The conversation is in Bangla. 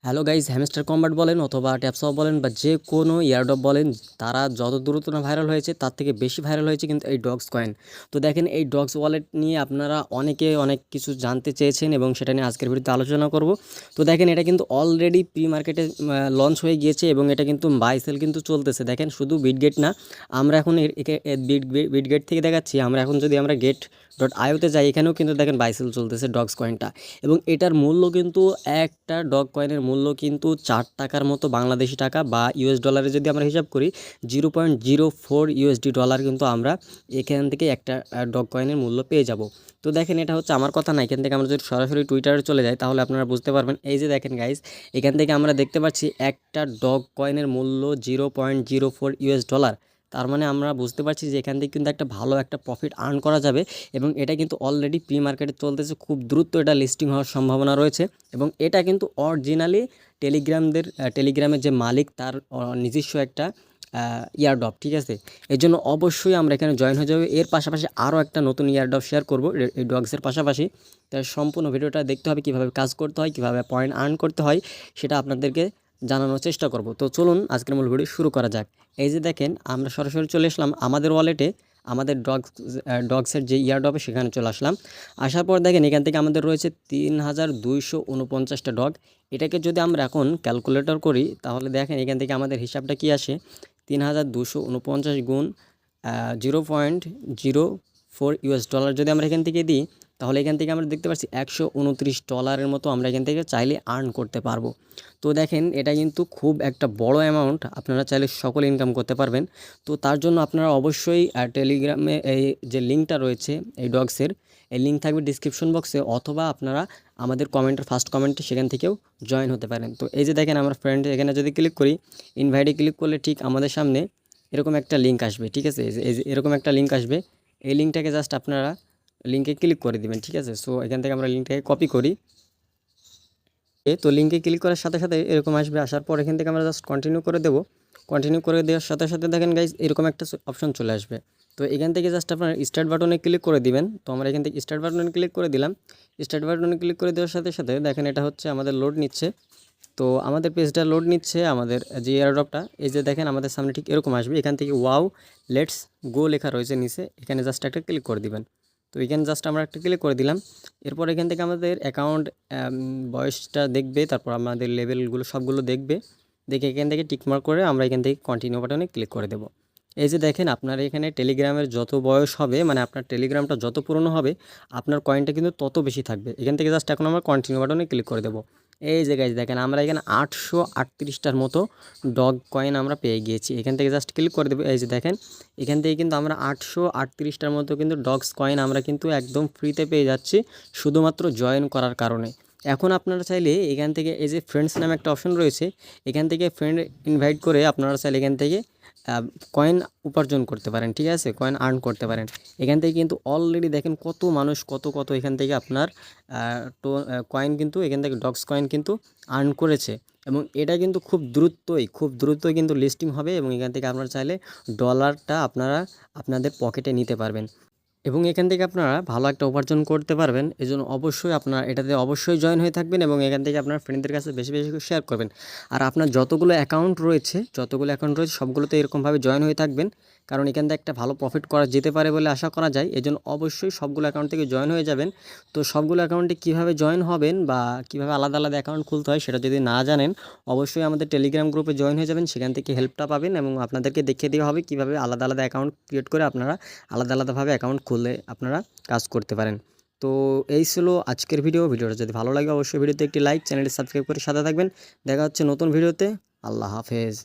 হ্যালো গাইস, হ্যামস্টার কম্বাট বলেন অথবা ট্যাপসপ বলেন বা যে কোনো ইয়ারড্রপ বলেন, তারা যত দ্রুত না ভাইরাল হয়েছে তার থেকে বেশি ভাইরাল হয়েছে কিন্তু এই ডগস কয়েন। তো দেখেন, এই ডগস ওয়ালেট নিয়ে আপনারা অনেকে অনেক কিছু জানতে চেয়েছেন এবং সেটা নিয়ে আজকের ভিডিওতে আলোচনা করব। তো দেখেন, এটা কিন্তু অলরেডি প্রি মার্কেটে লঞ্চ হয়ে গিয়েছে এবং এটা কিন্তু বাই সেল কিন্তু চলতেছে। দেখেন, শুধু বিটগেট না, আমরা এখন বিটগেট থেকে দেখাচ্ছি। আমরা এখন যদি আমরা get.io-তে যাই, এখানেও কিন্তু দেখেন বাই সেল চলতেছে ডগস কয়েনটা। এবং এটার মূল্য কিন্তু, একটা ডগ কয়েনের মূল্য কিন্তু 4 টাকার মতো বাংলাদেশি টাকা, বা ইউএস ডলারে যদি আমরা হিসাব করি 0.04 ইউএসডি ডলার কিন্তু আমরা এখান থেকে একটা ডগ কয়েনের মূল্য পেয়ে যাব। তো দেখেন, এটা হচ্ছে আমার কথা না, এখান থেকে আমরা যদি সরাসরি টুইটারে চলে যাই তাহলে আপনারা বুঝতে পারবেন। এই যে দেখেন গাইজ, এখান থেকে আমরা দেখতে পাচ্ছি একটা ডগ কয়েনের মূল্য 0.04 ইউএস ডলার। তার মানে আমরা বুঝতে পারছি যে এখান থেকে কিন্তু একটা ভালো একটা প্রফিট আর্ন করা যাবে। এবং এটা কিন্তু অলরেডি প্রি মার্কেটে চলতেছে, খুব দ্রুত এটা লিস্টিং হওয়ার সম্ভাবনা রয়েছে। এবং এটা কিন্তু অরিজিনালি টেলিগ্রামের যে মালিক তার নিজস্ব একটা ইয়ারড্রপ, ঠিক আছে। এর জন্য অবশ্যই আমরা এখানে জয়েন হয়ে যাবে। এর পাশাপাশি আরও একটা নতুন ইয়ারড্রপ শেয়ার করব এই ডগসের পাশাপাশি। তাই সম্পূর্ণ ভিডিওটা দেখতে হবে, কীভাবে কাজ করতে হয়, কীভাবে পয়েন্ট আর্ন করতে হয়, সেটা আপনাদেরকে জানানোর চেষ্টা করব। তো চলুন আজকের মূল ভিডিও শুরু করা যাক। এই যে দেখেন, আমরা সরাসরি চলে আসলাম আমাদের ওয়ালেটে, আমাদের ডগসের যে ইয়ারড্রপে সেখানে চলে আসলাম। আসার পর দেখেন, এখান থেকে আমাদের রয়েছে 3249টা ডগ। এটাকে যদি আমরা এখন ক্যালকুলেটর করি তাহলে দেখেন এখান থেকে আমাদের হিসাবটা কি আসে। 3249 গুণ 0.04 ইউএস ডলার যদি আমরা এখান থেকে দিই, তাহলে এখান থেকে আমরা দেখতে পাচ্ছি $129 মতো আমরা এখান থেকে চাইলে আর্ন করতে পারবো। তো দেখেন, এটা কিন্তু খুব একটা বড় অ্যামাউন্ট, আপনারা চাইলে সকলে ইনকাম করতে পারবেন। তো তার জন্য আপনারা অবশ্যই টেলিগ্রামে এই যে লিঙ্কটা রয়েছে এই ডগসের, এই লিঙ্ক থাকবে ডিসক্রিপশন বক্সে, অথবা আপনারা আমাদের ফার্স্ট কমেন্টে সেখান থেকেও জয়েন হতে পারেন। তো এই যে দেখেন, আমার ফ্রেন্ড এখানে যদি ক্লিক করি, ইনভাইটে ক্লিক করলে ঠিক আমাদের সামনে এরকম একটা লিঙ্ক আসবে, ঠিক আছে। এই যে এরকম একটা লিঙ্ক আসবে, এই লিঙ্কটাকে জাস্ট আপনারা লিঙ্কে ক্লিক করে দিবেন, ঠিক আছে। সো এখান থেকে আমরা লিঙ্কটাকে কপি করি। তো লিঙ্কে ক্লিক করার সাথে সাথে এরকম আসবে। আসার পর এখান থেকে আমরা জাস্ট কন্টিনিউ করে দেবো। কন্টিনিউ করে দেওয়ার সাথে সাথে দেখেন গাইজ, এরকম একটা অপশন চলে আসবে। তো এখান থেকে জাস্ট আপনার স্টার্ট বাটনে ক্লিক করে দিবেন। তো আমরা এখান থেকে স্টার্ট বাটনে ক্লিক করে দিলাম। স্টার্ট বাটনে ক্লিক করে দেওয়ার সাথে সাথে দেখেন এটা হচ্ছে আমাদের লোড নিচ্ছে। তো আমাদের পেজটা লোড নিচ্ছে, আমাদের যে এয়ারড্রপটা, এই যে দেখেন আমাদের সামনে ঠিক এরকম আসবে। এখান থেকে ওয়াও লেটস গো লেখা রয়েছে নিচে, এখানে জাস্ট একটা ক্লিক করে দিবেন। তো এখানে জাস্ট আমরা একটা ক্লিক করে দিলাম। এরপর এখান থেকে আমাদের অ্যাকাউন্ট বয়সটা দেখবে, তারপর আমাদের লেভেলগুলো সবগুলো দেখবে। দেখে এখান থেকে টিকমার্ক করে আমরা এখান থেকে কন্টিনিউ বাটনে ক্লিক করে দেবো। এই যে দেখেন, আপনার এখানে টেলিগ্রামের যত বয়স হবে, মানে আপনার টেলিগ্রামটা যত পুরনো হবে, আপনার কয়েনটা কিন্তু তত বেশি থাকবে। এখান থেকে জাস্ট এখন আমরা কন্টিনিউ বাটনে ক্লিক করে দেবো। এই যে গাইজ দেখেন, আমরা এখানে 838টার মতো ডগ কয়েন আমরা পেয়ে গিয়েছি। এখান থেকে জাস্ট ক্লিক করে দেবো। এই যে দেখেন, এখান থেকে কিন্তু আমরা 838টার মতো কিন্তু ডগস কয়েন আমরা কিন্তু একদম ফ্রিতে পেয়ে যাচ্ছি, শুধুমাত্র জয়েন করার কারণে। এখন আপনারা চাইলে এখান থেকে, এই যে ফ্রেন্ডস নামে একটা অপশন রয়েছে, এখান থেকে ফ্রেন্ড ইনভাইট করে আপনারা চাইলে এখান থেকে কয়েন উপার্জন করতে পারেন, ঠিক আছে, কয়েন আর্ন করতে পারেন। এখান থেকে কিন্তু অলরেডি দেখেন কত মানুষ কত কত এখান থেকে আপনার কয়েন কিন্তু, এখান থেকে ডগস কয়েন কিন্তু আর্ন করেছে। এবং এটা কিন্তু খুব দ্রুতই কিন্তু লিস্টিং হবে, এবং এখান থেকে আপনারা চাইলে ডলারটা আপনারা আপনাদের পকেটে নিতে পারবেন এবং এখান থেকে আপনারা ভালো একটা উপার্জন করতে পারবেন। এজন্য অবশ্যই আপনারা এটাতে অবশ্যই জয়েন হয়ে থাকবেন এবং এখান থেকে আপনার ফ্রেন্ডদের কাছে বেশি বেশি করে শেয়ার করবেন। আর আপনার যতগুলো অ্যাকাউন্ট রয়েছে সবগুলোতে এরকমভাবে জয়েন হয়ে থাকবেন, কারণ এখান থেকে একটা ভালো প্রফিট করা যেতে পারে বলে আশা করা যায়। এজন্য অবশ্যই সবগুলো অ্যাকাউন্ট থেকে জয়েন হয়ে যাবেন। তো সবগুলো অ্যাকাউন্টে কীভাবে জয়েন হবেন বা কীভাবে আলাদা আলাদা অ্যাকাউন্ট খুলতে হয় সেটা যদি না জানেন, অবশ্যই আমাদের টেলিগ্রাম গ্রুপে জয়েন হয়ে যাবেন। সেখান থেকে হেল্পটা পাবেন এবং আপনাদেরকে দেখিয়ে দেওয়া হবে কীভাবে আলাদা আলাদা অ্যাকাউন্ট ক্রিয়েট করে আপনারা আলাদা আলাদাভাবে অ্যাকাউন্ট খুলে আপনারা কাজ করতে পারেন। তো এই ছিল আজকের ভিডিওটা যদি ভালো লাগে অবশ্যই ভিডিওতে একটি লাইক, চ্যানেলটি সাবস্ক্রাইব করে সাথে থাকবেন। দেখা হচ্ছে নতুন ভিডিওতে। আল্লাহ হাফেজ।